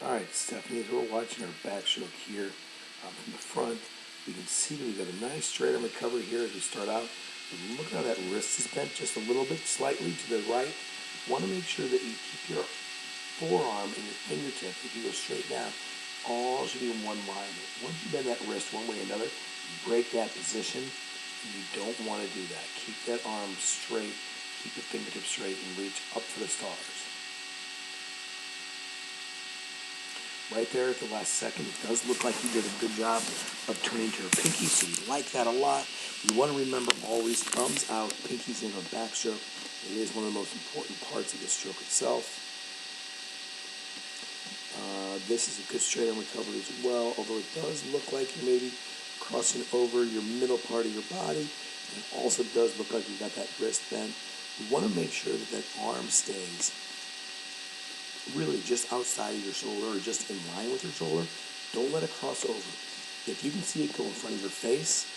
Alright, Stephanie, as we're watching our backstroke here from the front, we can see that we've got a nice straight arm recovery here as we start out. And look how that wrist is bent just a little bit, slightly to the right. Want to make sure that you keep your forearm and your fingertip, if you go straight down, all should be in one line. Once you bend that wrist one way or another, you break that position, and you don't want to do that. Keep that arm straight, keep your fingertips straight, and reach up for the stars. Right there at the last second, it does look like you did a good job of turning to your pinky, so you like that a lot. You want to remember always thumbs out, pinkies in on backstroke. It is one of the most important parts of the stroke itself. This is a good straight arm recovery as well, although it does look like you're maybe crossing over your middle part of your body. And it also does look like you got that wrist bent. You want to make sure that that arm stays really just outside of your shoulder or just in line with your shoulder. Don't let it cross over. If you can see it go in front of your face,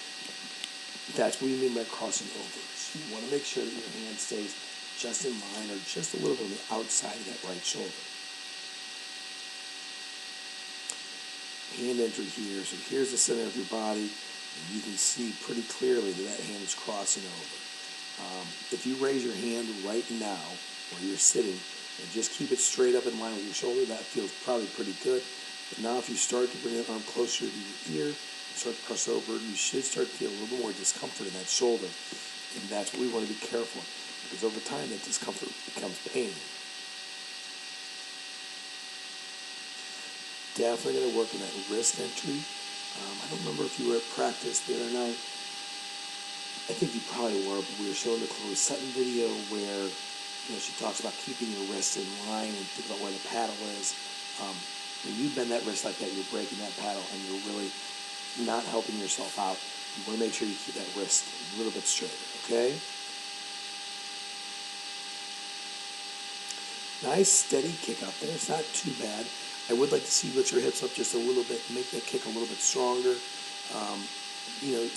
that's what we mean by crossing over. So you want to make sure that your hand stays just in line or just a little bit on the outside of that right shoulder. Hand entry here. So here's the center of your body, and you can see pretty clearly that that hand is crossing over. If you raise your hand right now where you're sitting, and just keep it straight up in line with your shoulder, that feels probably pretty good. But now if you start to bring that arm closer to your ear and start to cross over, you should start to feel a little bit more discomfort in that shoulder. And that's what we want to be careful, because over time that discomfort becomes pain. Definitely going to work on that wrist entry. I don't remember if you were at practice the other night. I think you probably were, but we were showing the Chloe Sutton video where she talks about keeping your wrist in line and think about where the paddle is. When you bend that wrist like that, you're breaking that paddle and you're really not helping yourself out. You want to make sure you keep that wrist a little bit straighter, okay? Nice steady kick up there. It's not too bad. I would like to see you lift your hips up just a little bit, make that kick a little bit stronger.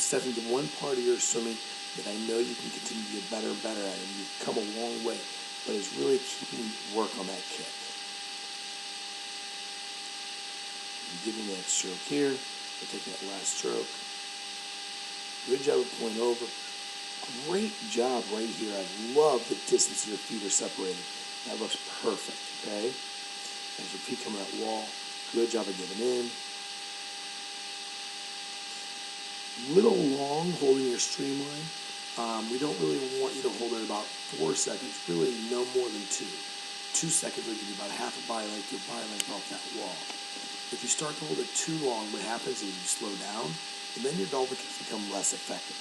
Stephanie, the one part of your swimming that I know you can continue to get better and better at, and you've come a long way, but it's really keeping work on that kick. You're giving that stroke here. We'll take that last stroke. Good job of pulling over. Great job right here. I love the distance your feet are separated. That looks perfect, okay? As your feet come to that wall, good job of getting in. Little long holding your streamline. We don't really want you to hold it about 4 seconds, really no more than 2. 2 seconds will give you about half a body length, your body length off that wall. If you start to hold it too long, what happens is you slow down, and then your dolphin kicks become less effective.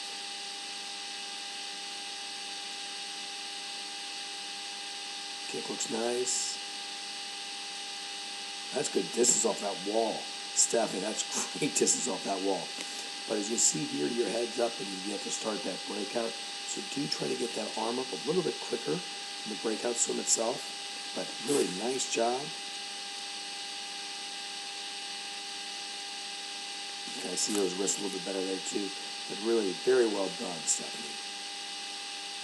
Kick looks nice. That's good distance off that wall. Stephanie, that's great distance off that wall. But as you see here, your head's up and you have to start that breakout. So do try to get that arm up a little bit quicker in the breakout swim itself. But really nice job. You kind of see those wrists a little bit better there too. But really very well done, Stephanie.